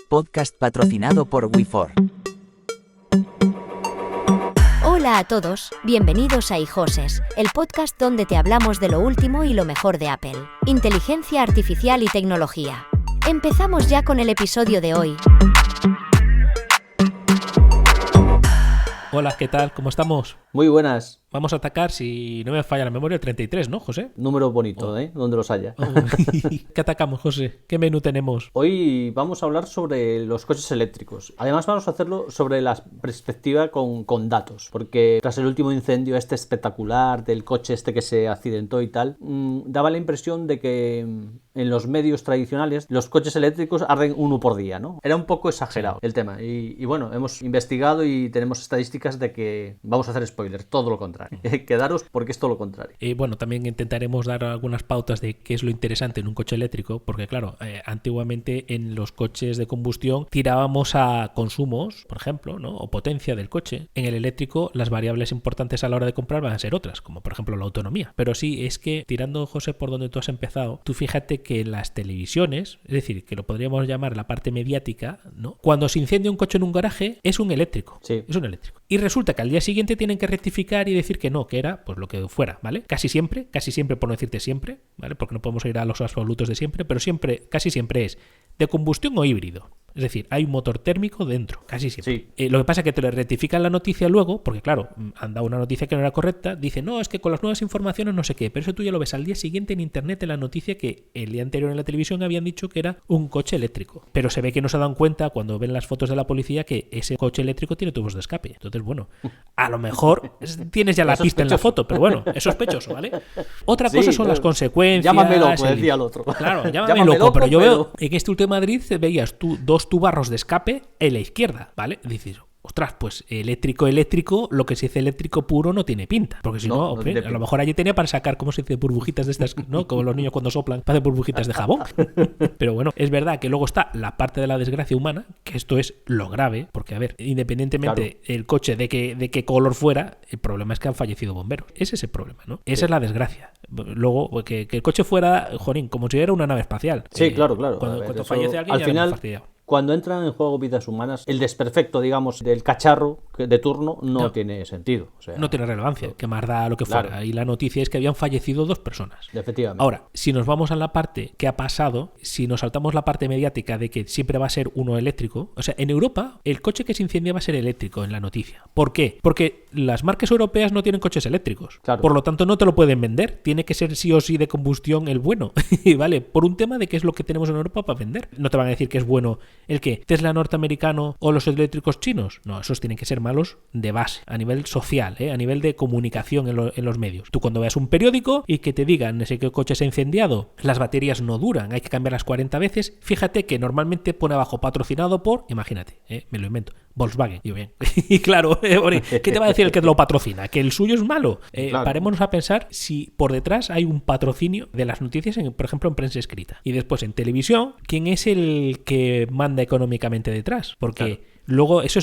podcast patrocinado por WeFor. Hola a todos, bienvenidos a iJoses, el podcast donde te hablamos de lo último y lo mejor de Apple, inteligencia artificial y tecnología. Empezamos ya con el episodio de hoy. Hola, ¿qué tal? ¿Cómo estamos? Muy buenas. Vamos a atacar, si no me falla la memoria, el 33, ¿no, José? Número bonito, donde los haya. ¿Qué atacamos, José? ¿Qué menú tenemos? Hoy vamos a hablar sobre los coches eléctricos. Además vamos a hacerlo sobre la perspectiva con datos, porque tras el último incendio espectacular del coche que se accidentó y tal, daba la impresión de que en los medios tradicionales los coches eléctricos arden uno por día, ¿no? Era un poco exagerado el tema. Y bueno, hemos investigado y tenemos estadísticas de que vamos a hacer spoilers, todo lo contrario. Quedaros porque es todo lo contrario. Bueno, también intentaremos dar algunas pautas de qué es lo interesante en un coche eléctrico, porque claro, antiguamente en los coches de combustión tirábamos a consumos, por ejemplo, ¿no? O potencia del coche. En el eléctrico las variables importantes a la hora de comprar van a ser otras, como por ejemplo la autonomía. Pero sí, es que tirando, José, por donde tú has empezado, tú fíjate que las televisiones, es decir, que lo podríamos llamar la parte mediática, ¿no? Cuando se incendia un coche en un garaje es un eléctrico. Sí. Es un eléctrico. Y resulta que al día siguiente tienen que rectificar y decir que no, que era pues lo que fuera, ¿vale? Casi siempre, por no decirte siempre, ¿vale? Porque no podemos ir a los absolutos de siempre, pero siempre, casi siempre es de combustión o híbrido. Es decir, hay un motor térmico dentro, casi siempre. Sí. Lo que pasa es que te lo rectifican la noticia luego, porque claro, han dado una noticia que no era correcta, dice, no, es que con las nuevas informaciones no sé qué, pero eso tú ya lo ves al día siguiente en internet en la noticia que el día anterior en la televisión habían dicho que era un coche eléctrico. Pero se ve que no se dan cuenta cuando ven las fotos de la policía que ese coche eléctrico tiene tubos de escape. Entonces, bueno, a lo mejor tienes ya la pista en la foto, pero bueno, es sospechoso, ¿vale? Otra cosa son las consecuencias. Llámame loco, decía el otro. Claro, llámame loco, pero yo veo en este último Madrid veías tú dos tubarros de escape en la izquierda, ¿vale? Dices, ostras, pues eléctrico, lo que se dice eléctrico puro no tiene pinta. Porque si no, hombre, a lo mejor allí tenía para sacar, ¿cómo se dice? Burbujitas de estas, ¿no? Como los niños cuando soplan, para hacer burbujitas de jabón. Pero bueno, es verdad que luego está la parte de la desgracia humana, que esto es lo grave, porque a ver, independientemente el coche de qué color fuera, el problema es que han fallecido bomberos. Ese es el problema, ¿no? Esa es la desgracia. Luego, que el coche fuera, jorín, como si era una nave espacial. Sí, claro. Cuando fallece alguien, al ya final, fastidiado. Cuando entran en juego vidas humanas, el desperfecto, digamos, del cacharro de turno no tiene sentido. O sea, no tiene relevancia, que más da lo que fuera. Claro. Y la noticia es que habían fallecido 2 personas. Efectivamente. Ahora, si nos vamos a la parte que ha pasado, si nos saltamos la parte mediática de que siempre va a ser uno eléctrico, o sea, en Europa el coche que se incendia va a ser eléctrico en la noticia. ¿Por qué? Porque las marcas europeas no tienen coches eléctricos. Claro. Por lo tanto, no te lo pueden vender. Tiene que ser sí o sí de combustión el bueno. ¿Vale? Por un tema de qué es lo que tenemos en Europa para vender. No te van a decir que es bueno el que Tesla norteamericano o los eléctricos chinos. No, esos tienen que ser malos de base, a nivel social, a nivel de comunicación en los medios. Tú cuando veas un periódico y que te digan ese que el coche se ha incendiado, las baterías no duran, hay que cambiarlas 40 veces, fíjate que normalmente pone abajo patrocinado por, imagínate, me lo invento, Volkswagen. Y bien, y claro, ¿qué te va a decir el que lo patrocina? ¿Que el suyo es malo? Claro. Parémonos a pensar si por detrás hay un patrocinio de las noticias, por ejemplo, en prensa escrita. Y después en televisión, ¿quién es el que manda económicamente detrás? Porque luego es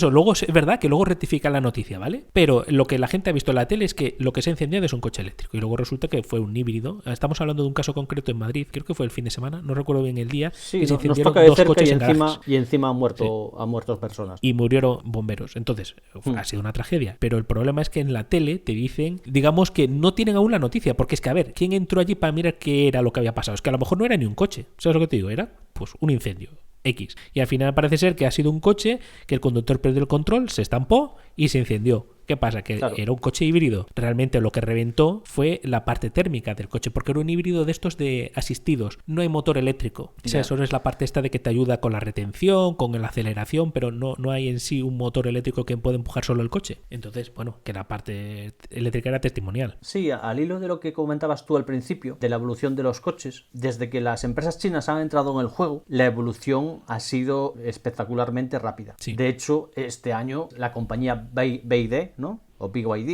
verdad que luego rectifican la noticia, ¿vale? Pero lo que la gente ha visto en la tele es que lo que se ha incendiado es un coche eléctrico y luego resulta que fue un híbrido. Estamos hablando de un caso concreto en Madrid, creo que fue el fin de semana, no recuerdo bien el día, Sí, que se nos incendiaron toca de 2 cerca coches en garajes. y encima han muerto personas. Y murieron bomberos. Entonces, ha sido una tragedia. Pero el problema es que en la tele te dicen, digamos que no tienen aún la noticia, porque es que, a ver, ¿quién entró allí para mirar qué era lo que había pasado? Es que a lo mejor no era ni un coche. ¿Sabes lo que te digo? Era, pues, un incendio X. Y al final parece ser que ha sido un coche que el conductor perdió el control, se estampó y se incendió. ¿Qué pasa? Que era un coche híbrido. Realmente lo que reventó fue la parte térmica del coche, porque era un híbrido de estos de asistidos. No hay motor eléctrico. O sea, eso es la parte esta de que te ayuda con la retención, con la aceleración, pero no hay en sí un motor eléctrico que pueda empujar solo el coche. Entonces, bueno, que la parte eléctrica era testimonial. Sí, al hilo de lo que comentabas tú al principio, de la evolución de los coches, desde que las empresas chinas han entrado en el juego, la evolución ha sido espectacularmente rápida. Sí. De hecho, este año la compañía BYD, ¿no? o BYD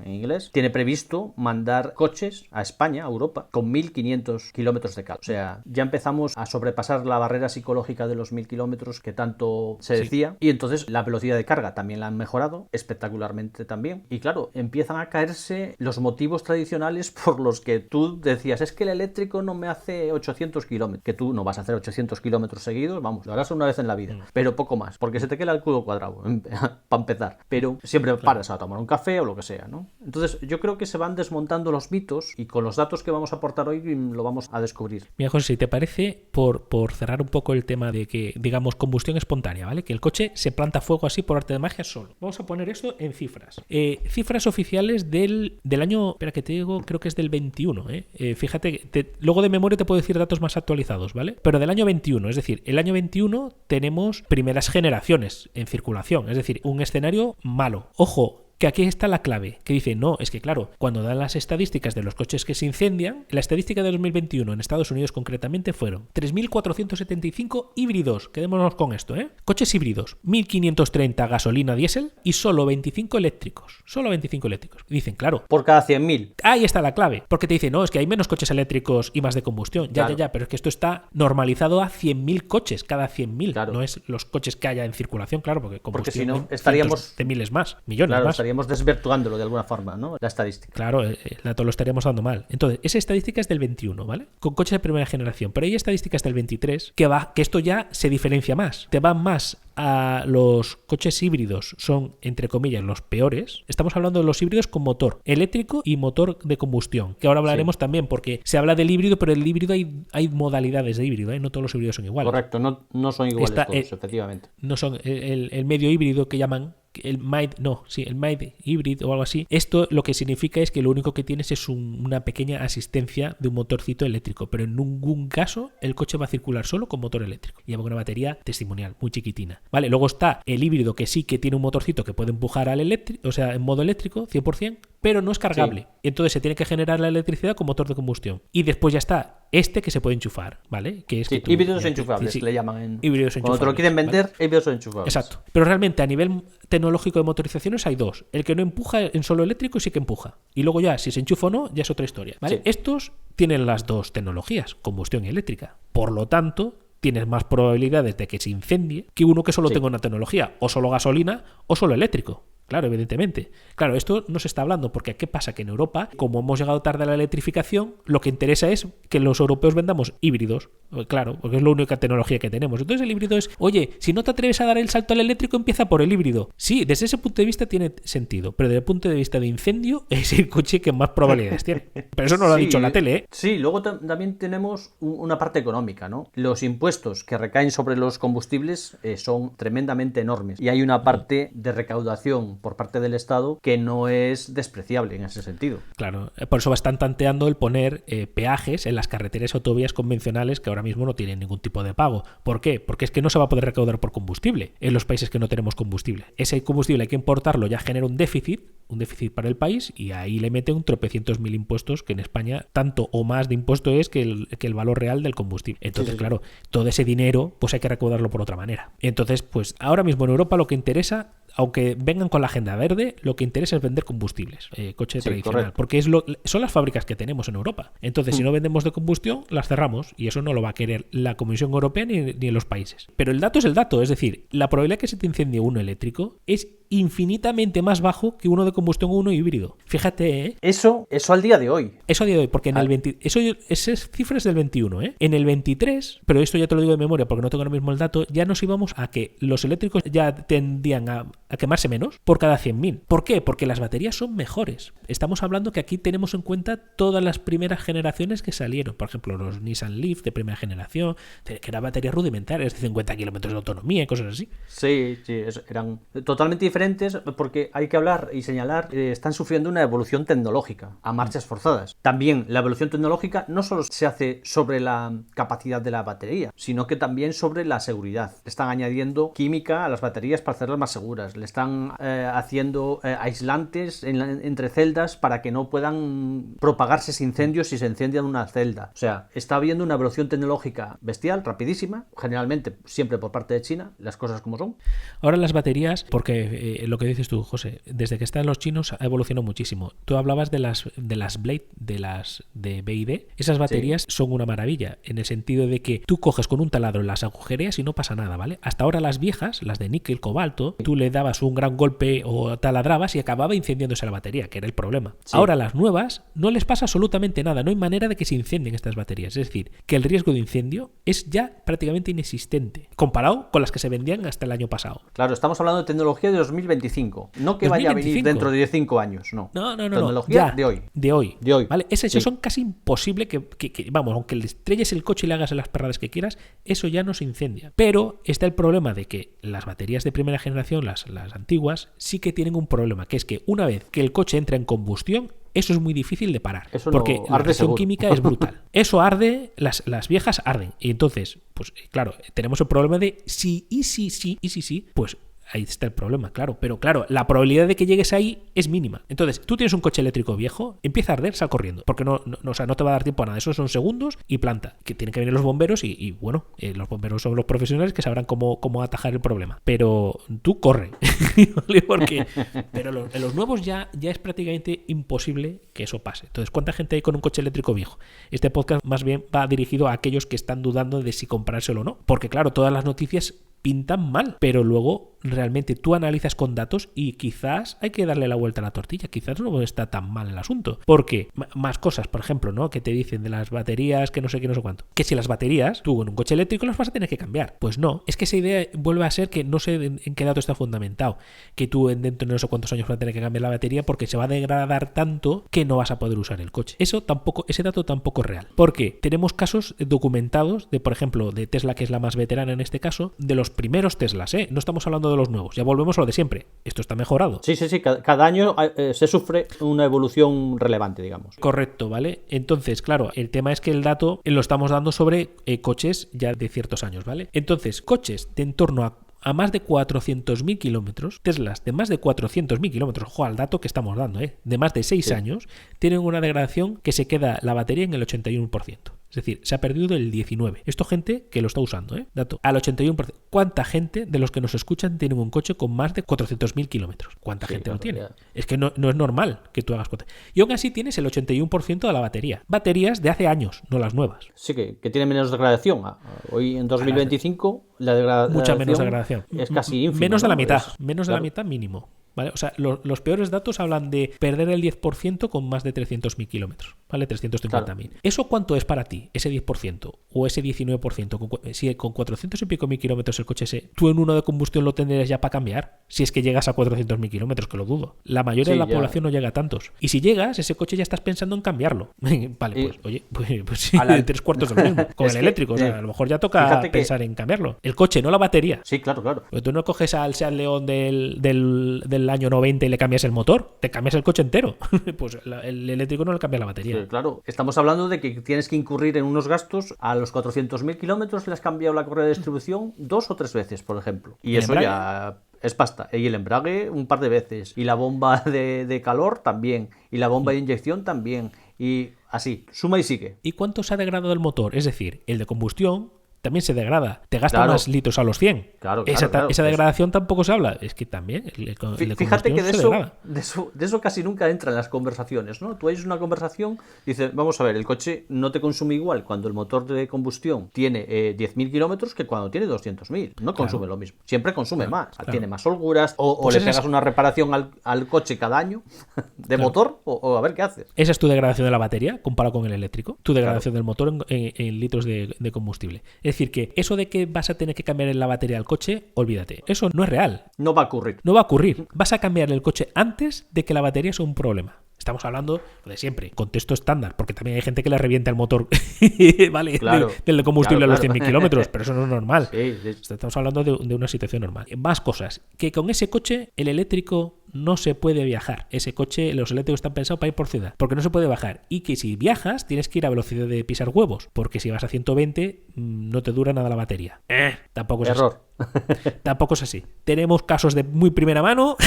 en inglés, tiene previsto mandar coches a España, a Europa, con 1.500 kilómetros de carga. O sea, ya empezamos a sobrepasar la barrera psicológica de los 1.000 kilómetros que tanto se decía, y entonces la velocidad de carga también la han mejorado espectacularmente también. Y claro, empiezan a caerse los motivos tradicionales por los que tú decías, es que el eléctrico no me hace 800 kilómetros, que tú no vas a hacer 800 kilómetros seguidos, vamos, lo harás una vez en la vida, pero poco más, porque se te queda el culo cuadrado, para empezar. Pero siempre paras a tomar un café o lo que sea, ¿no? Entonces yo creo que se van desmontando los mitos y con los datos que vamos a aportar hoy lo vamos a descubrir. Mira, José, si te parece, por cerrar un poco el tema de que, digamos, combustión espontánea, ¿vale? Que el coche se planta fuego así por arte de magia solo. Vamos a poner esto en cifras. Cifras oficiales del año, espera que te digo, creo que es del 21, ¿eh? Fíjate, luego de memoria te puedo decir datos más actualizados, ¿vale? Pero del año 21, es decir, el año 21 tenemos primeras generaciones en circulación, es decir, un escenario malo. Ojo, que aquí está la clave, que dice, no, es que claro, cuando dan las estadísticas de los coches que se incendian, la estadística de 2021 en Estados Unidos concretamente fueron 3.475 híbridos, quedémonos con esto, coches híbridos, 1.530 gasolina diésel y solo 25 eléctricos, Y dicen, claro, por cada 100.000. Ahí está la clave, porque te dicen, no, es que hay menos coches eléctricos y más de combustión, Claro. ya, pero es que esto está normalizado a 100.000 coches, cada 100.000, Claro. no es los coches que haya en circulación, claro, porque combustión si no, en estaríamos- cientos de miles más, millones Claro, más. estaríamos desvirtuándolo de alguna forma, ¿no? La estadística. Claro, el dato lo estaríamos dando mal. Entonces, esa estadística es del 21, ¿vale? Con coches de primera generación. Pero hay estadísticas del 23 que esto ya se diferencia más. Te van más a los coches híbridos, son, entre comillas, los peores. Estamos hablando de los híbridos con motor eléctrico y motor de combustión, que ahora hablaremos también, porque se habla del híbrido, pero el híbrido hay modalidades de híbrido, ¿eh? No todos los híbridos son iguales. Correcto, no son iguales Está, todos, efectivamente. No son el medio híbrido que llaman el mild hybrid o algo así. Esto lo que significa es que lo único que tienes es una pequeña asistencia de un motorcito eléctrico, pero en ningún caso el coche va a circular solo con motor eléctrico. Lleva una batería testimonial muy chiquitina. Vale, luego está el híbrido que sí que tiene un motorcito que puede empujar al eléctrico, o sea, en modo eléctrico 100%, pero no es cargable. Sí. Entonces se tiene que generar la electricidad con motor de combustión. Y después ya está que se puede enchufar, ¿vale? Que es Sí, que tú, híbridos enchufables, sí, le llaman en... híbridos Cuando te lo enchufables, quieren vender, ¿vale? híbridos enchufables. Exacto. Pero realmente a nivel tecnológico de motorizaciones hay dos. El que no empuja en solo eléctrico sí que empuja. Y luego ya, si se enchufa o no, ya es otra historia, ¿vale? Sí. Estos tienen las dos tecnologías, combustión y eléctrica. Por lo tanto, tienes más probabilidades de que se incendie que uno que solo Sí. tenga una tecnología, o solo gasolina o solo eléctrico. Claro, evidentemente. Claro, esto no se está hablando porque ¿qué pasa? Que en Europa, como hemos llegado tarde a la electrificación, lo que interesa es que los europeos vendamos híbridos. Claro, porque es la única tecnología que tenemos. Entonces el híbrido es, oye, si no te atreves a dar el salto al eléctrico, empieza por el híbrido. Sí, desde ese punto de vista tiene sentido, pero desde el punto de vista de incendio es el coche que más probabilidades tiene. Pero eso no lo ha Sí, dicho la tele, ¿eh? Sí, luego también tenemos una parte económica, ¿no? Los impuestos que recaen sobre los combustibles son tremendamente enormes y hay una parte de recaudación por parte del Estado que no es despreciable en ese sentido. Claro, por eso están tanteando el poner peajes en las carreteras y autovías convencionales que ahora mismo no tienen ningún tipo de pago. ¿Por qué? Porque es que no se va a poder recaudar por combustible en los países que no tenemos combustible. Ese combustible hay que importarlo, ya genera un déficit para el país y ahí le mete un tropecientos mil impuestos que en España tanto o más de impuesto es que el valor real del combustible. Entonces, Sí. claro, todo ese dinero pues hay que recaudarlo por otra manera. Entonces, pues ahora mismo en Europa lo que interesa, aunque vengan con la agenda verde, lo que interesa es vender combustibles, coche Sí, tradicional, correcto. porque son las fábricas que tenemos en Europa. Entonces, si no vendemos de combustión, las cerramos y eso no lo va a querer la Comisión Europea ni en los países. Pero el dato es el dato, es decir, la probabilidad de que se te incendie uno eléctrico es infinitamente más bajo que uno de combustión o uno híbrido. Fíjate, ¿eh? Eso al día de hoy. Eso a día de hoy, porque en el 20, esas cifras del 21, ¿eh? En el 23, pero esto ya te lo digo de memoria porque no tengo ahora mismo el dato, ya nos íbamos a que los eléctricos ya tendían a quemarse menos por cada 100.000. ¿Por qué? Porque las baterías son mejores. Estamos hablando que aquí tenemos en cuenta todas las primeras generaciones que salieron. Por ejemplo, los Nissan Leaf de primera generación, que eran baterías rudimentarias de 50 kilómetros de autonomía y cosas así. Sí, eran totalmente diferentes porque hay que hablar y señalar, están sufriendo una evolución tecnológica a marchas forzadas. También la evolución tecnológica no solo se hace sobre la capacidad de la batería, sino que también sobre la seguridad. Están añadiendo química a las baterías para hacerlas más seguras. le están haciendo aislantes entre celdas para que no puedan propagarse ese incendio si se incendia en una celda. O sea, está habiendo una evolución tecnológica bestial, rapidísima, generalmente siempre por parte de China, las cosas como son. Ahora las baterías, porque lo que dices tú, José, desde que están los chinos ha evolucionado muchísimo. Tú hablabas de las Blade, de BYD. Esas baterías son una maravilla, en el sentido de que tú coges con un taladro las agujereas y no pasa nada, ¿vale? Hasta ahora las viejas, las de níquel, cobalto, tú le dabas un gran golpe o taladrabas y acababa incendiándose la batería, que era el problema. Sí. Ahora las nuevas no les pasa absolutamente nada, no hay manera de que se incendien estas baterías. Es decir, que el riesgo de incendio es ya prácticamente inexistente, comparado con las que se vendían hasta el año pasado. Claro, estamos hablando de tecnología de 2025, no que 2025. Vaya a venir dentro de 5 años, no. No. Tecnología ya, de hoy. ¿Vale? Eso sí. Son casi imposible que, vamos, aunque le estrelles el coche y le hagas las perradas que quieras, eso ya no se incendia. Pero está el problema de que las baterías de primera generación, las antiguas, sí que tienen un problema, que es que una vez que el coche entra en combustión, eso es muy difícil de parar, eso porque la reacción química es brutal. Eso arde, las viejas arden. Y entonces, pues claro, tenemos el problema de sí, pues ahí está el problema, claro. Pero claro, la probabilidad de que llegues ahí es mínima. Entonces, tú tienes un coche eléctrico viejo, empieza a arder, sal corriendo. Porque no te va a dar tiempo a nada. Eso son segundos y planta. Que tienen que venir los bomberos y bueno, los bomberos son los profesionales que sabrán cómo atajar el problema. Pero tú corre. Pero en los nuevos ya es prácticamente imposible que eso pase. Entonces, ¿cuánta gente hay con un coche eléctrico viejo? Este podcast más bien va dirigido a aquellos que están dudando de si comprárselo o no. Porque claro, todas las noticias pintan mal, pero luego realmente tú analizas con datos y quizás hay que darle la vuelta a la tortilla, quizás no está tan mal el asunto, porque más cosas, por ejemplo, ¿no? Que te dicen de las baterías, que no sé qué, no sé cuánto, que si las baterías, tú en un coche eléctrico las vas a tener que cambiar, pues no, es que esa idea vuelve a ser que no sé en qué dato está fundamentado, que tú dentro de no sé cuántos años vas a tener que cambiar la batería porque se va a degradar tanto que no vas a poder usar el coche. Ese dato tampoco es real, porque tenemos casos documentados de, por ejemplo, de Tesla, que es la más veterana en este caso, de los primeros Teslas, no estamos hablando de los nuevos, ya volvemos a lo de siempre, esto está mejorado. Sí, cada año se sufre una evolución relevante, digamos. Correcto, ¿vale? Entonces, claro, el tema es que el dato lo estamos dando sobre coches ya de ciertos años, ¿vale? Entonces, coches de en torno a más de 400.000 kilómetros, Teslas de más de 400.000 kilómetros, ojo al dato que estamos dando, de más de 6 años, tienen una degradación que se queda la batería en el 81%. Es decir, se ha perdido el 19%. Esto gente que lo está usando, dato, al 81%. ¿Cuánta gente de los que nos escuchan tienen un coche con más de 400.000 kilómetros? ¿Cuánta gente lo tiene? Es que no es normal que tú hagas cuenta. Y aún así tienes el 81% de la batería. Baterías de hace años, no las nuevas. Sí, que tienen menos degradación. Hoy en 2025 la degradación... Mucha menos degradación. Es casi ínfima. Menos de la mitad. Claro. La mitad mínimo. ¿Vale? O sea, los peores datos hablan de perder el 10% con más de 300.000 kilómetros, ¿vale? 350.000. Claro. ¿Eso cuánto es para ti? Ese 10% o ese 19%. Si con 400 y pico mil kilómetros el coche ese, tú en uno de combustión lo tendrías ya para cambiar. Si es que llegas a 400.000 kilómetros, que lo dudo. La mayoría de la población no llega a tantos. Y si llegas, ese coche ya estás pensando en cambiarlo. Vale, pues oye, pues sí, de 3/4 lo mismo. Con el eléctrico, o sea, a lo mejor ya toca pensar en cambiarlo. El coche, no la batería. Sí, claro. Porque tú no coges al Seat León del año 90 y le cambias el motor, te cambias el coche entero. Pues el eléctrico no le cambia la batería. Sí, claro, estamos hablando de que tienes que incurrir en unos gastos. A los 400.000 kilómetros le has cambiado la correa de distribución 2 o 3 veces, por ejemplo. Y eso embrague? Ya es pasta. Y el embrague un par de veces. Y la bomba de calor también. Y la bomba de inyección también. Y así, suma y sigue. ¿Y cuánto se ha degradado el motor? Es decir, el de combustión también se degrada. Te gasta más litros a los 100. Esa degradación tampoco se habla. Es que también fíjate que de eso casi nunca entra en las conversaciones, ¿no? Tú hay una conversación, dices, vamos a ver, el coche no te consume igual cuando el motor de combustión tiene 10.000 kilómetros que cuando tiene 200.000. No consume lo mismo. Siempre consume más. Tiene más holguras o pues le pegas una reparación al coche cada año de motor o a ver qué haces. Esa es tu degradación de la batería comparado con el eléctrico. Tu degradación del motor en litros de combustible. Es decir, que eso de que vas a tener que cambiar la batería del coche, olvídate. Eso no es real. No va a ocurrir. No va a ocurrir. Vas a cambiar el coche antes de que la batería sea un problema. Estamos hablando de siempre, contexto estándar, porque también hay gente que le revienta el motor ¿vale? del combustible a los 100.000 kilómetros, pero eso no es normal. Sí. Estamos hablando de una situación normal. Más cosas, que con ese coche el eléctrico no se puede viajar. Ese coche, los eléctricos están pensados para ir por ciudad, porque no se puede bajar. Y que si viajas tienes que ir a velocidad de pisar huevos, porque si vas a 120 no te dura nada la batería. Tampoco es error. Tampoco es así. Tenemos casos de muy primera mano,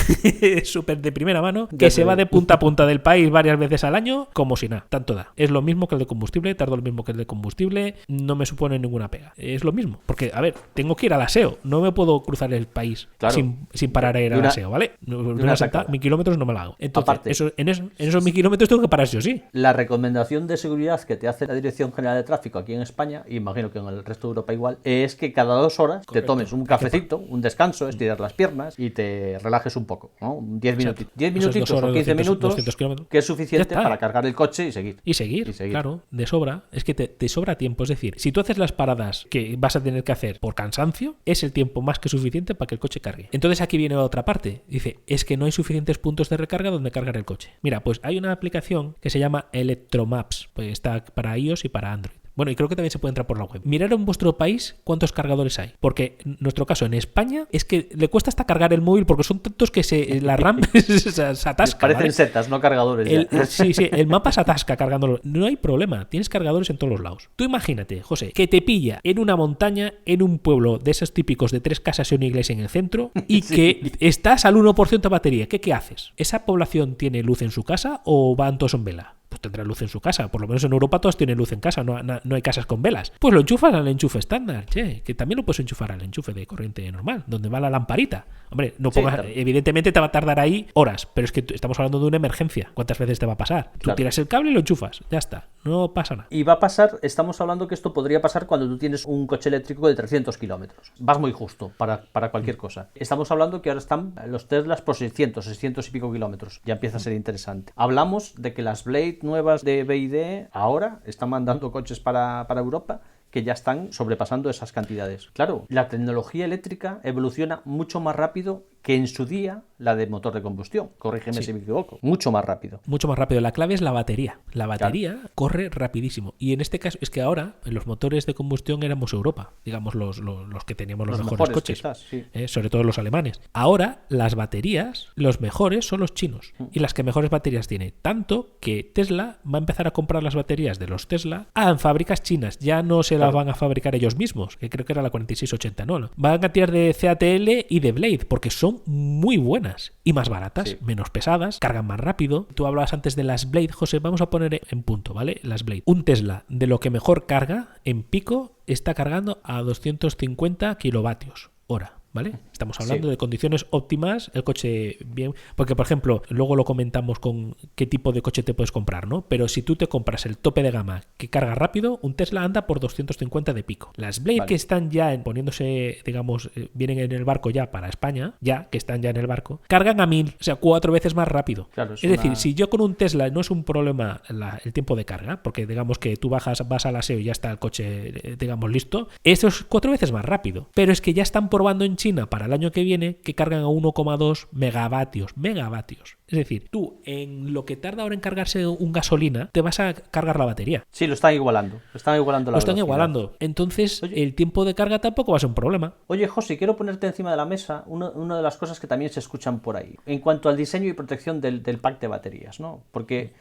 súper de primera mano, que Ya se te va digo. de punta a punta del país varias veces al año, como si nada. Tanto da. Es lo mismo que el de combustible, tardo lo mismo que el de combustible, no me supone ninguna pega. Es lo mismo. Porque, a ver, tengo que ir al aseo. No me puedo cruzar el país Claro. sin parar a ir De al una- aseo, ¿vale? De una una sentada, tacada. 1000 kilómetros no me la hago. Entonces, Aparte. en esos 1000 kilómetros tengo que parar sí o sí. La recomendación de seguridad que te hace la Dirección General de Tráfico aquí en España, y imagino que en el resto de Europa igual, es que cada 2 horas te Correcto. tomes un cafecito, un descanso, estirar las piernas y te relajes un poco, ¿no? 10 minutitos. 10 Esas 2 minutitos horas, o 15 200 minutos, 200 kilómetros. que es Ya suficiente está. para cargar el coche y seguir. Y seguir, claro, de sobra. Es que te sobra tiempo. Es decir, si tú haces las paradas que vas a tener que hacer por cansancio, es el tiempo más que suficiente para que el coche cargue. Entonces aquí viene la otra parte. Dice, es que no hay suficientes puntos de recarga donde cargar el coche. Mira, pues hay una aplicación que se llama Electromaps. Pues está para iOS y para Android. Bueno, y creo que también se puede entrar por la web. Mirar en vuestro país cuántos cargadores hay. Porque en nuestro caso, en España, es que le cuesta hasta cargar el móvil porque son tantos que la RAM se atasca. Parecen ¿vale? setas, no cargadores. ya. Sí, el mapa se atasca cargándolo. No hay problema, tienes cargadores en todos los lados. Tú imagínate, José, que te pilla en una montaña, en un pueblo de esos típicos de 3 casas y una iglesia en el centro, y que estás al 1% de batería. ¿Qué haces? ¿Esa población tiene luz en su casa o van todos en vela? Pues tendrá luz en su casa. Por lo menos en Europa todos tienen luz en casa, no hay casas con velas. Pues lo enchufas al enchufe estándar, que también lo puedes enchufar al enchufe de corriente normal, donde va la lamparita. Hombre, no Sí, pongas, claro. evidentemente te va a tardar ahí horas, pero es que estamos hablando de una emergencia. ¿Cuántas veces te va a pasar? Tú Claro. tiras el cable y lo enchufas, ya está, no pasa nada. Y va a pasar, estamos hablando que esto podría pasar cuando tú tienes un coche eléctrico de 300 kilómetros. Vas muy justo para cualquier cosa. Estamos hablando que ahora están los Teslas por 600 y pico kilómetros. Ya empieza a ser interesante. Hablamos de que las Blade nuevas de BYD ahora están mandando coches para Europa que ya están sobrepasando esas cantidades. Claro, la tecnología eléctrica evoluciona mucho más rápido que en su día la de motor de combustión. Corrígeme Sí. si me equivoco. Mucho más rápido. Mucho más rápido. La clave es la batería. La batería corre rapidísimo. Y en este caso es que ahora en los motores de combustión éramos Europa, digamos los que teníamos los mejores coches. quizás, sí. Sobre todo los alemanes. Ahora las baterías, los mejores son los chinos. Y las que mejores baterías tiene. Tanto que Tesla va a empezar a comprar las baterías de los Tesla en fábricas chinas. Ya no se las van a fabricar ellos mismos, que creo que era la 4680, no. Van a tirar de CATL y de Blade, porque son muy buenas y más baratas, Sí. menos pesadas, cargan más rápido. Tú hablabas antes de las Blade, José, vamos a poner en punto, ¿vale? Las Blade. Un Tesla de lo que mejor carga en pico está cargando a 250 kilovatios hora. ¿Vale? Estamos hablando Sí. de condiciones óptimas, el coche bien, porque por ejemplo, luego lo comentamos con qué tipo de coche te puedes comprar, ¿no? Pero si tú te compras el tope de gama que carga rápido, un Tesla anda por 250 de pico. Las Blade Vale. que están ya poniéndose, digamos, vienen en el barco ya para España, que están ya en el barco, cargan a 1000, o sea, 4 veces más rápido. Claro, es decir, si yo con un Tesla no es un problema el tiempo de carga, porque digamos que tú vas al aseo y ya está el coche, digamos, listo, eso es 4 veces más rápido. Pero es que ya están probando en China para el año que viene que cargan a 1,2 megavatios. Es decir, tú en lo que tarda ahora en cargarse un gasolina, te vas a cargar la batería. Sí, lo están igualando. Lo están igualando la Lo están velocidad. igualando. Entonces, Oye. el tiempo de carga tampoco va a ser un problema. Oye, José, quiero ponerte encima de la mesa una de las cosas que también se escuchan por ahí, en cuanto al diseño y protección del pack de baterías, ¿no? Porque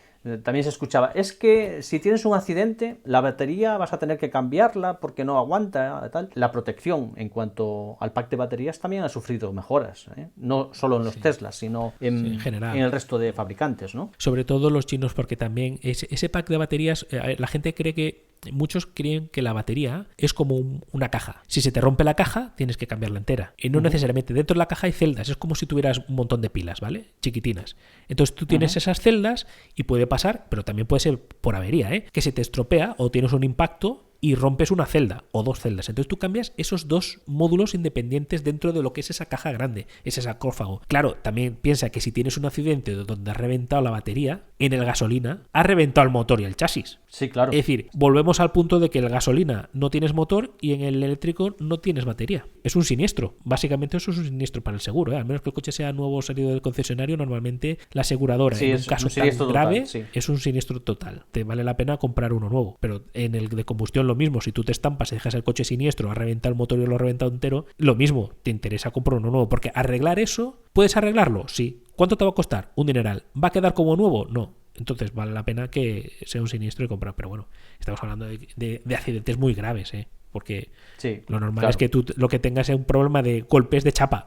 también se escuchaba, es que si tienes un accidente, la batería vas a tener que cambiarla porque no aguanta, tal. La protección en cuanto al pack de baterías también ha sufrido mejoras, ¿eh? No solo en los Teslas, sino en general. en el resto de fabricantes, ¿no? Sobre todo los chinos, porque también ese pack de baterías, la gente cree que muchos creen que la batería es como una caja. Si se te rompe la caja, tienes que cambiarla entera. Y no necesariamente. Dentro de la caja hay celdas. Es como si tuvieras un montón de pilas, ¿vale? Chiquitinas. Entonces tú tienes esas celdas y puede pasar, pero también puede ser por avería, ¿eh? Que se te estropea o tienes un impacto y rompes una celda o 2 celdas. Entonces tú cambias esos 2 módulos independientes dentro de lo que es esa caja grande, ese sarcófago. Claro, también piensa que si tienes un accidente donde ha reventado la batería, en el gasolina ha reventado el motor y el chasis. Sí, claro. Es decir, volvemos al punto de que en la gasolina no tienes motor y en el eléctrico no tienes batería. Es un siniestro. Básicamente eso es un siniestro para el seguro, ¿eh? Al menos que el coche sea nuevo salido del concesionario, normalmente la aseguradora Sí, en es un caso un siniestro tan grave total, sí. es un siniestro total. Te vale la pena comprar uno nuevo. Pero en el de combustión lo mismo. Si tú te estampas y dejas el coche siniestro, ha reventado el motor y lo ha reventado entero, lo mismo. Te interesa comprar uno nuevo. Porque arreglar eso, ¿puedes arreglarlo? Sí. ¿Cuánto te va a costar? Un dineral. ¿Va a quedar como nuevo? No. Entonces vale la pena que sea un siniestro y comprar. Pero bueno, estamos hablando de accidentes muy graves, ¿eh? porque Sí, lo normal claro. es que tú lo que tengas es un problema de golpes de chapa.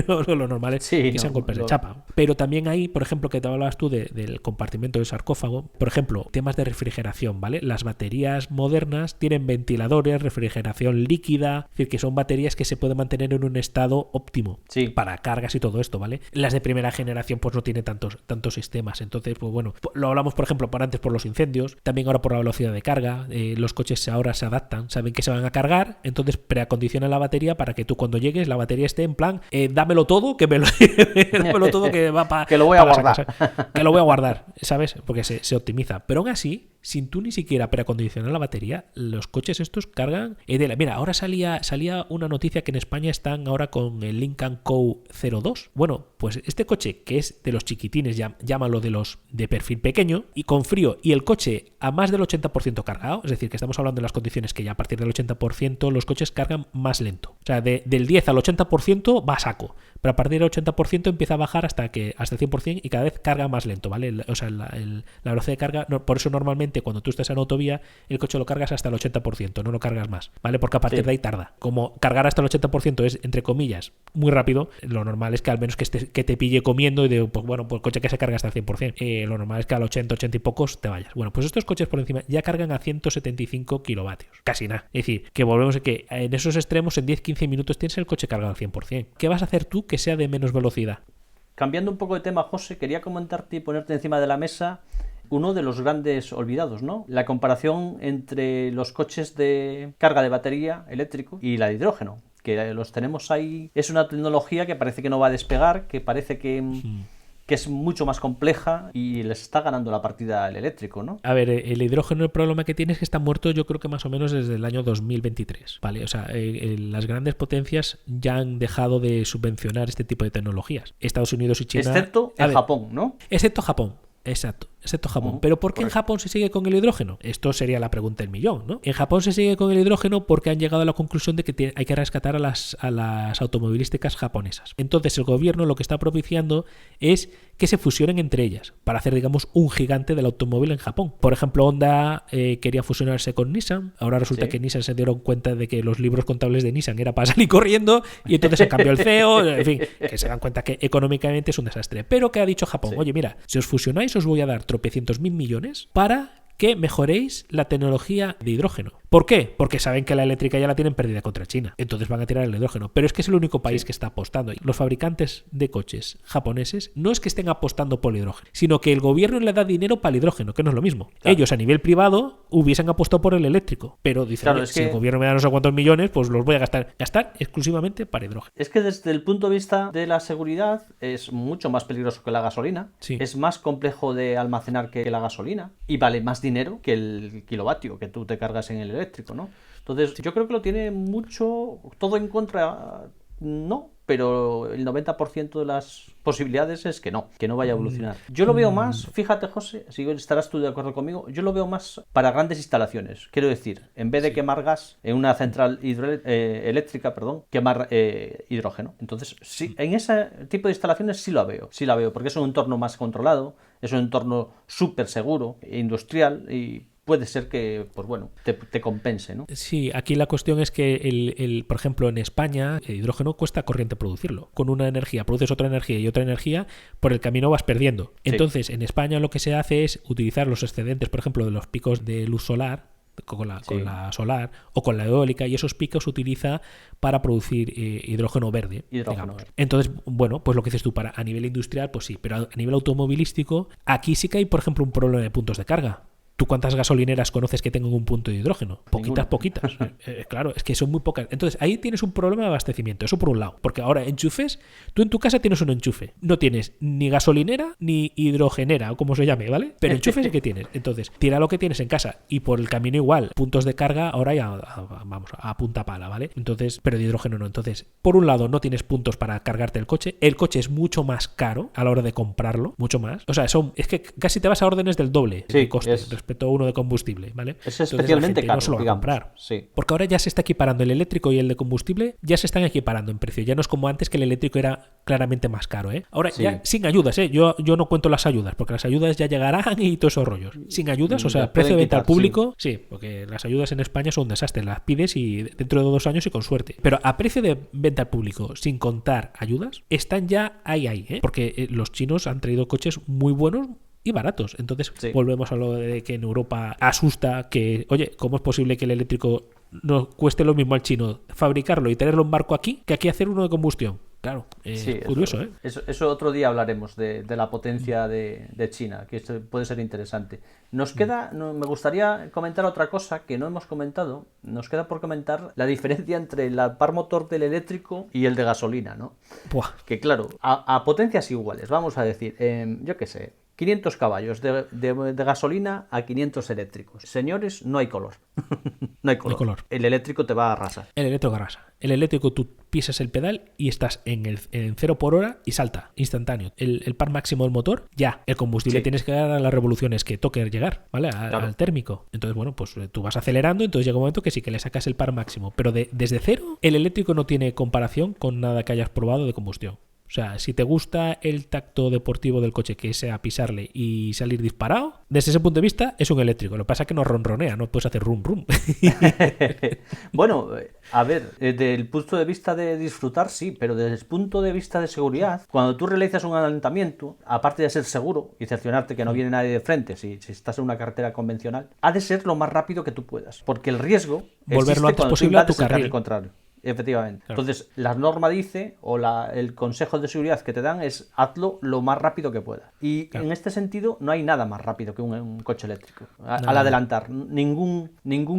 Lo normal es Sí, que sean golpes de chapa. Pero también hay, por ejemplo, que te hablabas tú del compartimento del sarcófago, por ejemplo, temas de refrigeración, ¿vale? Las baterías modernas tienen ventiladores, refrigeración líquida, es decir, que son baterías que se pueden mantener en un estado óptimo Sí. para cargas y todo esto, ¿vale? Las de primera generación pues no tienen tantos sistemas. Entonces, pues bueno, lo hablamos, por ejemplo, antes por los incendios, también ahora por la velocidad de carga. Los coches ahora se adaptan, saben que se van a cargar, entonces preacondicionan la batería para que tú cuando llegues la batería esté en plan, dámelo todo, que dámelo todo que va para Que lo voy a guardar. que lo voy a guardar, ¿sabes? Porque se optimiza. Pero aún así, sin tú ni siquiera preacondicionar la batería, los coches estos cargan. Mira, ahora salía una noticia que en España están ahora con el Lincoln Co. 02. Bueno, pues este coche, que es de los chiquitines, llámalo de los de perfil pequeño, y con frío, y el coche a más del 80% cargado, es decir, que estamos hablando de las condiciones que ya a partir del 80% los coches cargan más lento. O sea, del 10 al 80% va a saco, pero a partir del 80% empieza a bajar hasta el 100% y cada vez carga más lento, ¿vale? O sea, la velocidad de carga, por eso normalmente cuando tú estás en autovía, el coche lo cargas hasta el 80%, no lo cargas más, ¿vale? Porque a partir de ahí tarda. Como cargar hasta el 80% es, entre comillas, muy rápido, lo normal es que al menos que te pille comiendo y pues bueno, pues el coche que se carga hasta el 100%. Lo normal es que al 80 y pocos te vayas. Bueno, pues estos coches por encima ya cargan a 175 kilovatios. Casi nada. Es decir, que volvemos a que en esos extremos en 10-15 minutos tienes el coche cargado al 100%. ¿Qué vas a hacer tú que sea de menos velocidad? Cambiando un poco de tema, José, quería comentarte y ponerte encima de la mesa uno de los grandes olvidados, ¿no? La comparación entre los coches de carga de batería eléctrico y la de hidrógeno, que los tenemos ahí. Es una tecnología que parece que no va a despegar, que parece que es mucho más compleja y les está ganando la partida el eléctrico, ¿no? A ver, el hidrógeno, el problema que tiene es que está muerto, yo creo que más o menos desde el año 2023, ¿vale? O sea, las grandes potencias ya han dejado de subvencionar este tipo de tecnologías. Estados Unidos y China... Excepto en Japón, ¿no? Excepto Japón. Exacto, excepto Japón. ¿Pero por qué en Japón se sigue con el hidrógeno? Esto sería la pregunta del millón, ¿no? En Japón se sigue con el hidrógeno porque han llegado a la conclusión de que hay que rescatar a las automovilísticas japonesas. Entonces el gobierno lo que está propiciando es que se fusionen entre ellas para hacer, digamos, un gigante del automóvil en Japón. Por ejemplo, Honda quería fusionarse con Nissan. Ahora resulta que Nissan se dieron cuenta de que los libros contables de Nissan era para salir corriendo y entonces se cambió el CEO. En fin, que se dan cuenta que económicamente es un desastre. Pero ¿qué ha dicho Japón? Oye, mira, si os fusionáis os voy a dar tropecientos mil millones para que mejoréis la tecnología de hidrógeno. ¿Por qué? Porque saben que la eléctrica ya la tienen perdida contra China. Entonces van a tirar el hidrógeno. Pero es que es el único país que está apostando. Los fabricantes de coches japoneses no es que estén apostando por el hidrógeno, sino que el gobierno le da dinero para el hidrógeno, que no es lo mismo. Claro. Ellos a nivel privado hubiesen apostado por el eléctrico. Pero dicen, claro, si el gobierno me da no sé cuántos millones, pues los voy a gastar exclusivamente para hidrógeno. Es que desde el punto de vista de la seguridad es mucho más peligroso que la gasolina. Sí. Es más complejo de almacenar que la gasolina y vale más dinero que el kilovatio que tú te cargas en el eléctrico, ¿no? Entonces yo creo que lo tiene mucho todo en contra, no, pero el 90% de las posibilidades es que no vaya a evolucionar. Yo lo veo más, fíjate José, si estarás tú de acuerdo conmigo, yo lo veo más para grandes instalaciones. Quiero decir, en vez de quemar gas en una central eléctrica, quemar hidrógeno. Entonces, sí, en ese tipo de instalaciones sí la veo, porque es un entorno más controlado, es un entorno súper seguro, industrial y puede ser que, pues bueno, te compense, ¿no? Sí, aquí la cuestión es que, por ejemplo, en España, el hidrógeno cuesta corriente producirlo. Con una energía produces otra energía y otra energía, por el camino vas perdiendo. Entonces, en España lo que se hace es utilizar los excedentes, por ejemplo, de los picos de luz solar, con la solar o con la eólica, y esos picos se utiliza para producir hidrógeno verde. Entonces, bueno, pues lo que dices tú, a nivel industrial, pues sí, pero a nivel automovilístico, aquí sí que hay, por ejemplo, un problema de puntos de carga. ¿Tú cuántas gasolineras conoces que tengan un punto de hidrógeno? Poquitas. Claro, es que son muy pocas. Entonces, ahí tienes un problema de abastecimiento. Eso por un lado. Porque ahora, enchufes, tú en tu casa tienes un enchufe. No tienes ni gasolinera ni hidrogenera, o como se llame, ¿vale? Pero enchufes sí que tienes. Entonces, tira lo que tienes en casa. Y por el camino igual, puntos de carga, ahora ya vamos a punta pala, ¿vale? Entonces, pero de hidrógeno no. Entonces, por un lado, no tienes puntos para cargarte el coche. El coche es mucho más caro a la hora de comprarlo. Mucho más. O sea, es que casi te vas a órdenes del doble de coste respecto a uno de combustible, ¿vale? Es especialmente caro, no se lo va a comprar. Sí. Porque ahora ya se está equiparando el eléctrico y el de combustible, ya se están equiparando en precio. Ya no es como antes que el eléctrico era claramente más caro, ¿eh? Ahora, Sí. ya sin ayudas, ¿eh? Yo no cuento las ayudas, porque las ayudas ya llegarán y todos esos rollos. Sin ayudas, o sea, Las precio de pueden venta al quitar, público, sí, porque las ayudas en España son un desastre. Las pides y dentro de 2 años y con suerte. Pero a precio de venta al público, sin contar ayudas, están ya ahí, ¿eh? Porque los chinos han traído coches muy buenos y baratos. Entonces, Sí. volvemos a lo de que en Europa asusta que, oye, ¿cómo es posible que el eléctrico no cueste lo mismo al chino fabricarlo y tenerlo en barco aquí que aquí hacer uno de combustión? Claro, Sí, curioso, ¿eh? Eso otro día hablaremos de la potencia de China, que esto puede ser interesante. Nos queda, me gustaría comentar otra cosa que no hemos comentado. Nos queda por comentar la diferencia entre el par motor del eléctrico y el de gasolina, ¿no? Buah. Que claro, a potencias iguales, vamos a decir, yo qué sé, 500 caballos de gasolina a 500 eléctricos. Señores, no hay color. No hay color. El eléctrico te va a arrasar. El eléctrico arrasa. El eléctrico tú pisas el pedal y estás en 0 por hora y salta, instantáneo. El par máximo del motor, ya. El combustible Sí. tienes que dar a las revoluciones que toque llegar, ¿vale? Claro. Al térmico. Entonces, bueno, pues tú vas acelerando, entonces llega un momento que sí que le sacas el par máximo. Pero desde cero, el eléctrico no tiene comparación con nada que hayas probado de combustión. O sea, si te gusta el tacto deportivo del coche, que sea pisarle y salir disparado, desde ese punto de vista es un eléctrico. Lo que pasa es que no ronronea, no puedes hacer rum rum. Bueno, a ver, desde el punto de vista de disfrutar, sí, pero desde el punto de vista de seguridad, cuando tú realizas un adelantamiento, aparte de ser seguro y cerciorarte que no viene nadie de frente, si estás en una carretera convencional, ha de ser lo más rápido que tú puedas, porque el riesgo Volver lo existe antes cuando tú posible a tu invades el carril. contrario. Efectivamente. Claro. Entonces, la norma dice, o el consejo de seguridad que te dan es hazlo lo más rápido que puedas. Y Claro. en este sentido, no hay nada más rápido que un coche eléctrico. Al Nada. adelantar, ningún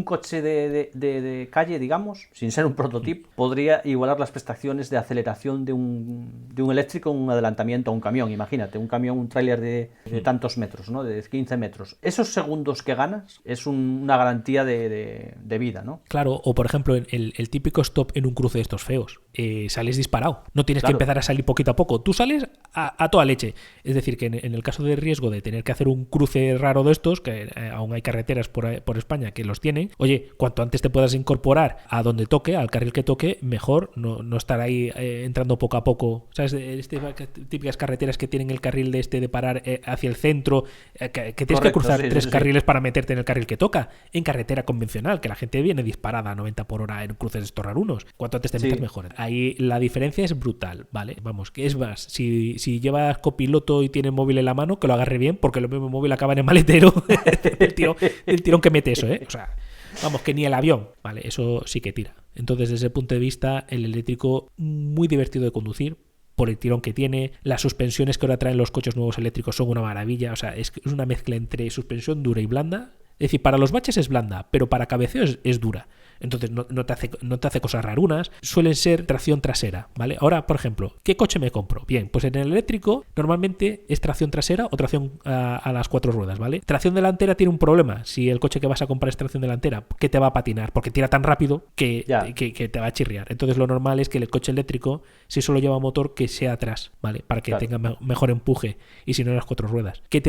coche de calle, digamos, sin ser un prototipo, podría igualar las prestaciones de aceleración de un eléctrico en un adelantamiento a un camión. Imagínate, un camión, un tráiler de tantos metros, ¿no? De 15 metros. Esos segundos que ganas es una garantía de vida, ¿no? Claro, o por ejemplo, el típico stop en un cruce de estos feos. Sales disparado. No tienes que Claro. empezar a salir poquito a poco. Tú sales a toda leche. Es decir, que en el caso de riesgo de tener que hacer un cruce raro de estos, que aún hay carreteras por España que los tienen, oye, cuanto antes te puedas incorporar a donde toque, al carril que toque, mejor no estar ahí entrando poco a poco. ¿Sabes? Típicas carreteras que tienen el carril de parar hacia el centro, que tienes que Correcto, cruzar sí, 3 sí, sí. carriles para meterte en el carril que toca. En carretera convencional, que la gente viene disparada a 90 por hora en cruces de estos rarunos. Cuanto antes te Sí. metas, mejor. Ahí la diferencia es brutal, ¿vale? Vamos, que es más, si llevas copiloto y tienes móvil en la mano, que lo agarre bien, porque lo mismo móvil acaba en el maletero el tirón que mete eso, ¿eh? O sea, vamos, que ni el avión, ¿vale? Eso sí que tira. Entonces, desde ese punto de vista, el eléctrico muy divertido de conducir, por el tirón que tiene. Las suspensiones que ahora traen los coches nuevos eléctricos son una maravilla. O sea, es una mezcla entre suspensión dura y blanda. Es decir, para los baches es blanda, pero para cabeceo es dura. Entonces no te hace cosas rarunas. Suelen ser tracción trasera, ¿vale? Ahora, por ejemplo, ¿qué coche me compro? Bien, pues en el eléctrico normalmente es tracción trasera o tracción a las 4 ruedas, ¿vale? Tracción delantera tiene un problema. Si el coche que vas a comprar es tracción delantera, que te va a patinar, porque tira tan rápido que te va a chirriar. Entonces lo normal es que el coche eléctrico, si solo lleva motor, que sea atrás, ¿vale? Para que tenga mejor empuje, y si no las 4 ruedas. Que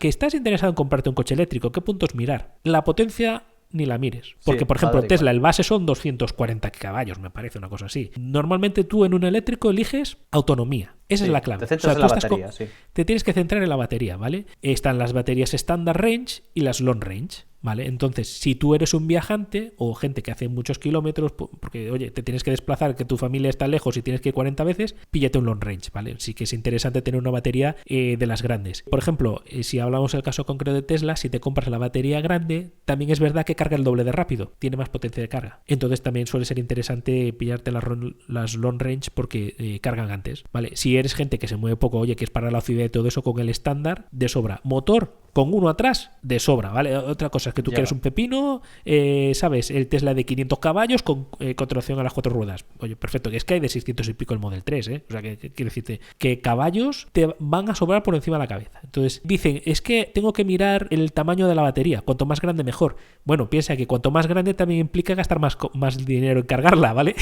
estás interesado en comprarte un coche eléctrico, ¿qué puntos mirar? La potencia ni la mires. Porque, por ejemplo, Tesla, el base son 240 caballos, me parece una cosa así. Normalmente tú en un eléctrico eliges autonomía. Esa es la clave. Te centras en la batería, te tienes que centrar en la batería, ¿vale? Están las baterías Standard Range y las Long Range, ¿vale? Entonces, si tú eres un viajante o gente que hace muchos kilómetros, porque, oye, te tienes que desplazar, que tu familia está lejos y tienes que ir 40 veces, píllate un Long Range, ¿vale? Sí que es interesante tener una batería de las grandes. Por ejemplo, si hablamos del caso concreto de Tesla, si te compras la batería grande, también es verdad que carga el doble de rápido, tiene más potencia de carga. Entonces también suele ser interesante pillarte las Long Range porque cargan antes, ¿vale? Si eres gente que se mueve poco, oye, que es para la ciudad y todo eso, con el estándar, de sobra. Motor, con uno atrás, de sobra, ¿vale? Otra cosa es que tú quieres un pepino, ¿sabes? El Tesla de 500 caballos con tracción a las 4 ruedas. Oye, perfecto, que es que hay de 600 y pico el Model 3, ¿eh? O sea, que quiero decirte que caballos te van a sobrar por encima de la cabeza. Entonces, dicen, es que tengo que mirar el tamaño de la batería, cuanto más grande mejor. Bueno, piensa que cuanto más grande también implica gastar más dinero en cargarla, ¿vale?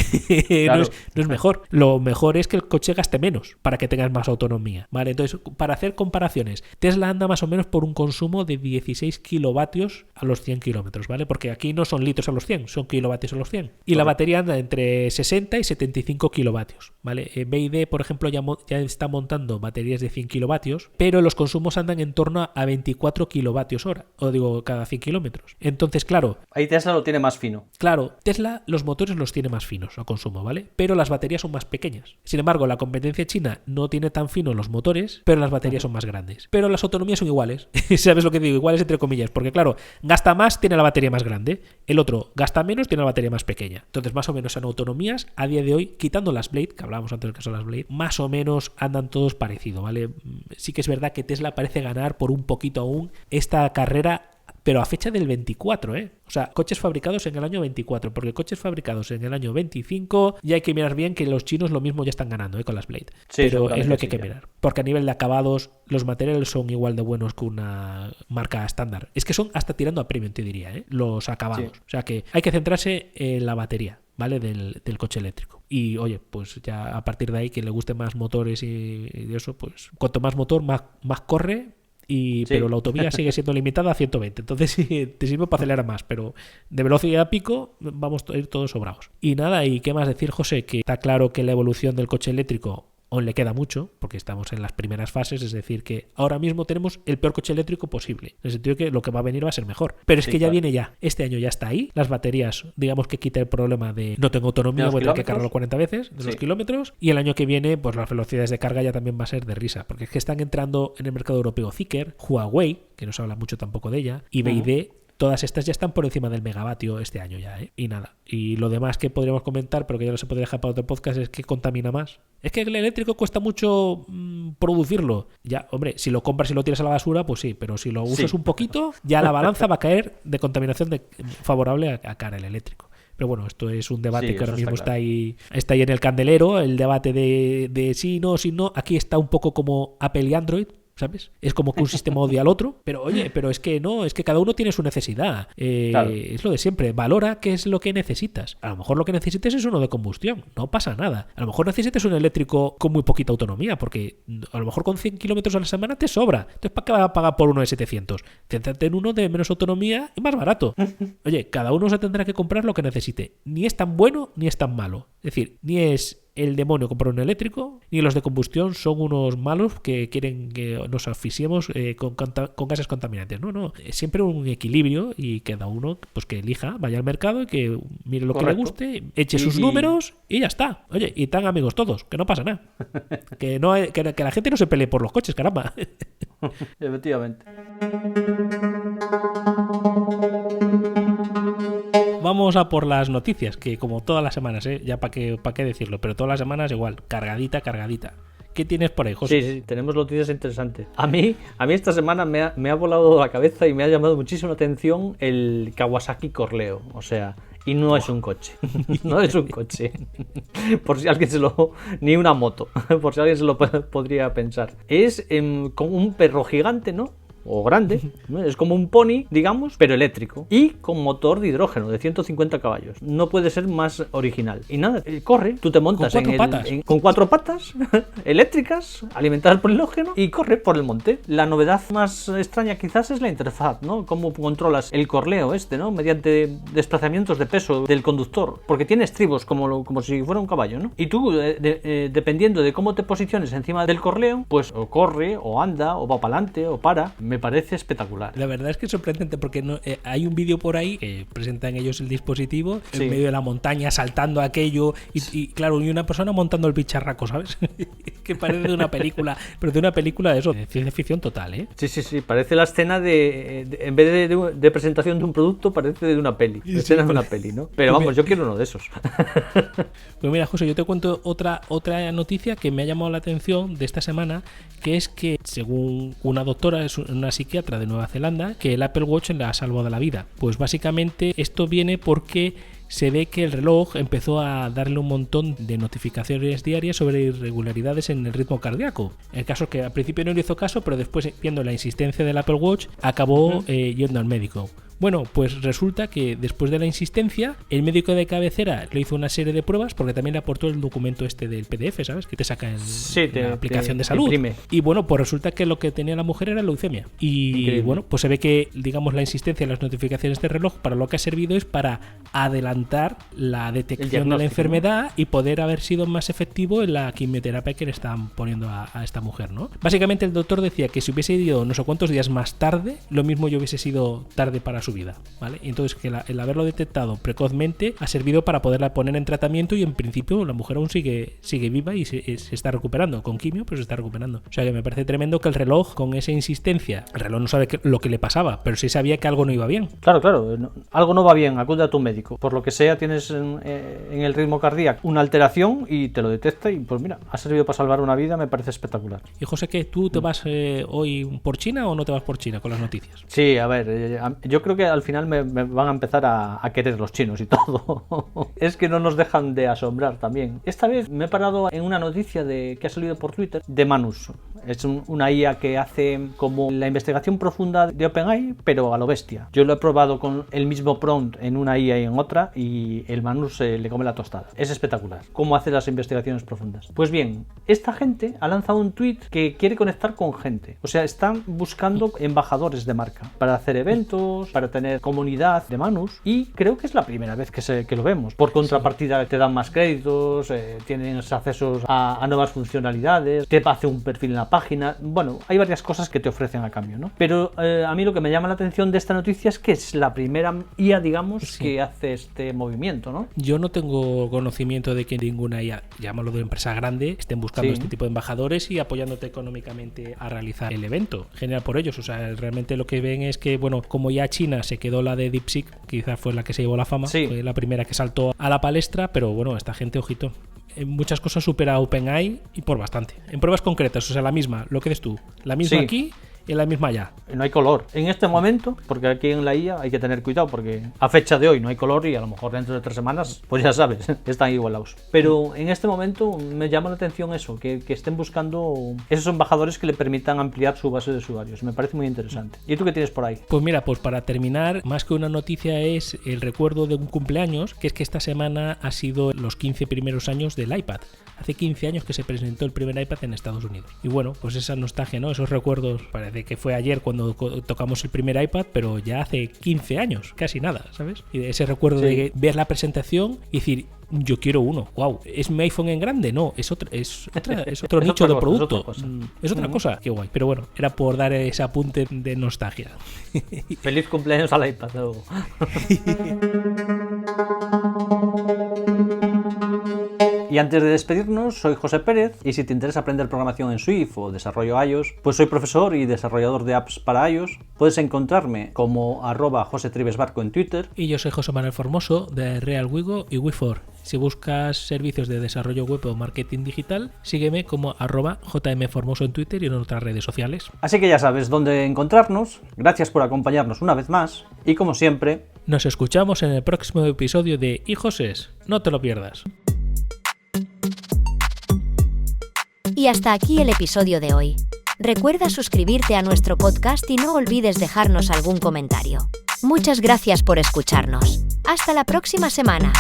Claro. no es mejor. Lo mejor es que el coche gaste menos para que tengas más autonomía, ¿vale? Entonces, para hacer comparaciones, Tesla anda más o menos por un consumo de 16 kilovatios a los 100 kilómetros, ¿vale? Porque aquí no son litros a los 100, son kilovatios a los 100. Y la batería anda entre 60 y 75 kilovatios, ¿vale? BYD, por ejemplo, ya está montando baterías de 100 kilovatios, pero los consumos andan en torno a 24 kilovatios hora, o digo, cada 100 kilómetros. Entonces, claro... Ahí Tesla lo tiene más fino. Claro, Tesla los motores los tiene más finos a consumo, ¿vale? Pero las baterías son más pequeñas. Sin embargo, la competencia china no tiene tan finos los motores, pero las baterías son más grandes. Pero las autonomías son iguales. ¿Sabes lo que digo? Iguales entre comillas. Porque claro, gasta más, tiene la batería más grande. El otro gasta menos, tiene la batería más pequeña. Entonces, más o menos en autonomías, a día de hoy, quitando las Blade, que hablábamos antes del caso de las Blade, más o menos andan todos parecido, ¿vale? Sí que es verdad que Tesla parece ganar por un poquito aún esta carrera, pero a fecha del 24, ¿eh? O sea, coches fabricados en el año 24, porque coches fabricados en el año 25 ya hay que mirar bien que los chinos lo mismo ya están ganando, con las Blade. Sí, pero es lo que hay que mirar. Porque a nivel de acabados, los materiales son igual de buenos que una marca estándar. Es que son hasta tirando a premium, te diría, los acabados. Sí. O sea que hay que centrarse en la batería, ¿vale? Del coche eléctrico. Y oye, pues ya a partir de ahí, quien le guste más motores y eso, pues cuanto más motor, más corre. Sí. Pero la autovía sigue siendo limitada a 120, entonces sí, te sirve para acelerar más, pero de velocidad a pico vamos a ir todos sobrados. Y nada, ¿y qué más decir, José? Que está claro que la evolución del coche eléctrico aún le queda mucho, porque estamos en las primeras fases, es decir, que ahora mismo tenemos el peor coche eléctrico posible, en el sentido de que lo que va a venir va a ser mejor. Pero es que ya viene ya, este año ya está ahí, las baterías, digamos que quita el problema de no tengo autonomía, voy a tener que cargarlo 40 veces, de los kilómetros, y el año que viene, pues las velocidades de carga ya también va a ser de risa, porque es que están entrando en el mercado europeo Zeekr, Huawei, que no se habla mucho tampoco de ella, y BYD. Todas estas ya están por encima del megavatio este año ya, ¿eh? Y nada. Y lo demás que podríamos comentar, pero que ya no se podría dejar para otro podcast, es que contamina más. Es que el eléctrico cuesta mucho producirlo. Ya, hombre, si lo compras y lo tiras a la basura, pues sí, pero si lo usas un poquito, ya la balanza va a caer de contaminación favorable a cara el eléctrico. Pero bueno, esto es un debate que ahora mismo está ahí en el candelero, el debate de sí, no. Aquí está un poco como Apple y Android, ¿sabes? Es como que un sistema odia al otro, pero oye, pero es que no, es que cada uno tiene su necesidad. Claro. Es lo de siempre, valora qué es lo que necesitas. A lo mejor lo que necesites es uno de combustión, no pasa nada. A lo mejor necesites un eléctrico con muy poquita autonomía, porque a lo mejor con 100 kilómetros a la semana te sobra. Entonces, ¿para qué vas a pagar por uno de 700? Céntrate en uno de menos autonomía y más barato. Oye, cada uno se tendrá que comprar lo que necesite. Ni es tan bueno ni es tan malo. Es decir, ni es el demonio comprar un eléctrico, ni los de combustión son unos malos que quieren que nos asfixiemos con gases contaminantes. No, es siempre un equilibrio y cada uno pues que elija, vaya al mercado y que mire lo que le guste, eche sus números y ya está. Oye, y tan amigos todos, que no pasa nada. que la gente no se pelee por los coches, caramba. Efectivamente. Vamos a por las noticias, que como todas las semanas, ya para qué decirlo, pero todas las semanas igual, cargadita. ¿Qué tienes por ahí, José? Sí, tenemos noticias interesantes. A mí esta semana me ha volado la cabeza y me ha llamado muchísimo la atención el Kawasaki Corleo, o sea, y no es un coche, no es un coche, por si alguien ni una moto, por si alguien se lo podría pensar. Es como un perro gigante, ¿no? O grande, ¿no? Es como un pony, digamos, pero eléctrico y con motor de hidrógeno de 150 caballos. No puede ser más original. Y nada, corre, tú te montas con 4 patas eléctricas, alimentadas por hidrógeno y corre por el monte. La novedad más extraña quizás es la interfaz, ¿no? Cómo controlas el corleo ¿no? Mediante desplazamientos de peso del conductor, porque tiene estribos como si fuera un caballo, ¿no? Y tú, dependiendo de cómo te posiciones encima del corleo, pues o corre, o anda, o va para adelante, o para. Me parece espectacular. La verdad es que es sorprendente porque hay un vídeo por ahí que presentan ellos el dispositivo en medio de la montaña saltando aquello y claro, y una persona montando el bicharraco, ¿sabes? Que parece de una película, pero de una película de eso, de ciencia ficción total, ¿eh? Sí, parece la escena en vez de presentación de un producto, parece de una peli, escena de una peli, ¿no? Pero vamos, yo quiero uno de esos. Pues mira, José, yo te cuento otra noticia que me ha llamado la atención de esta semana, que es que según una doctora, es una psiquiatra de Nueva Zelanda, que el Apple Watch le ha salvado la vida. Pues básicamente esto viene porque se ve que el reloj empezó a darle un montón de notificaciones diarias sobre irregularidades en el ritmo cardíaco. El caso es que al principio no le hizo caso, pero después, viendo la insistencia del Apple Watch, acabó yendo al médico. Bueno, pues resulta que después de la insistencia, el médico de cabecera le hizo una serie de pruebas porque también le aportó el documento este del PDF, ¿sabes? Que te saca en la aplicación de salud. Imprime. Y bueno, pues resulta que lo que tenía la mujer era leucemia. Y Increíble. bueno, pues se ve que, digamos, la insistencia en las notificaciones de reloj para lo que ha servido es para adelantar la detección de la enfermedad y poder haber sido más efectivo en la quimioterapia que le estaban poniendo a esta mujer, ¿no? Básicamente el doctor decía que si hubiese ido no sé cuántos días más tarde, lo mismo yo hubiese sido tarde para su vida, ¿vale? Y entonces que el haberlo detectado precozmente ha servido para poderla poner en tratamiento y en principio la mujer aún sigue viva y se está recuperando. Con quimio, pero se está recuperando. O sea que me parece tremendo que el reloj, con esa insistencia, el reloj no sabe lo que le pasaba, pero sí sabía que algo no iba bien. Claro, algo no va bien, acude a tu médico. Por lo que sea, tienes en el ritmo cardíaco una alteración y te lo detecta y pues mira, ha servido para salvar una vida, me parece espectacular. Y José, ¿qué? ¿Tú te vas hoy por China o no te vas por China con las noticias? Sí, a ver, yo creo que al final me van a empezar a querer los chinos y todo. Es que no nos dejan de asombrar también. Esta vez me he parado en una noticia que ha salido por Twitter de Manus. Es una IA que hace como la investigación profunda de OpenAI, pero a lo bestia. Yo lo he probado con el mismo prompt en una IA y en otra y el Manus le come la tostada. Es espectacular cómo hace las investigaciones profundas. Pues bien, esta gente ha lanzado un tweet que quiere conectar con gente. O sea, están buscando embajadores de marca para hacer eventos, para tener comunidad de Manus y creo que es la primera vez que lo vemos. Por contrapartida te dan más créditos, tienes accesos a nuevas funcionalidades, te hace un perfil en la página. Bueno, hay varias cosas que te ofrecen a cambio, ¿no? Pero a mí lo que me llama la atención de esta noticia es que es la primera IA, digamos, que hace este movimiento, ¿no? Yo no tengo conocimiento de que ninguna IA, llámalo de empresa grande, estén buscando este tipo de embajadores y apoyándote económicamente a realizar el evento. Genial por ellos. O sea, realmente lo que ven es que, bueno, como ya China se quedó la de DeepSeek, quizás fue la que se llevó la fama, fue la primera que saltó a la palestra, pero bueno, esta gente, ojito. En muchas cosas supera a OpenAI y por bastante. En pruebas concretas, o sea, la misma, lo que dices tú, la misma aquí y la misma allá. No hay color. En este momento, porque aquí en la IA hay que tener cuidado porque a fecha de hoy no hay color y a lo mejor dentro de 3 semanas, pues ya sabes, están igualados. Pero en este momento me llama la atención eso, que estén buscando esos embajadores que le permitan ampliar su base de usuarios. Me parece muy interesante. ¿Y tú qué tienes por ahí? Pues mira, pues para terminar, más que una noticia es el recuerdo de un cumpleaños, que es que esta semana ha sido los 15 primeros años del iPad. Hace 15 años que se presentó el primer iPad en Estados Unidos. Y bueno, pues esa nostalgia, ¿no? Esos recuerdos, parece que fue ayer cuando tocamos el primer iPad, pero ya hace 15 años, casi nada, ¿sabes? Y ese recuerdo de ver la presentación y decir, yo quiero uno, wow, ¿es mi iPhone en grande? No, es otro nicho de producto. Es otra cosa, qué guay. Pero bueno, era por dar ese apunte de nostalgia. Feliz cumpleaños al iPad, luego. Y antes de despedirnos, soy José Pérez y si te interesa aprender programación en Swift o desarrollo iOS, pues soy profesor y desarrollador de apps para iOS. Puedes encontrarme como @josetribesbarco en Twitter. Y yo soy José Manuel Formoso de RealWigo y WeFor. Si buscas servicios de desarrollo web o marketing digital, sígueme como @jmformoso en Twitter y en otras redes sociales. Así que ya sabes dónde encontrarnos. Gracias por acompañarnos una vez más y como siempre, nos escuchamos en el próximo episodio de iJoses. No te lo pierdas. Y hasta aquí el episodio de hoy. Recuerda suscribirte a nuestro podcast y no olvides dejarnos algún comentario. Muchas gracias por escucharnos. Hasta la próxima semana.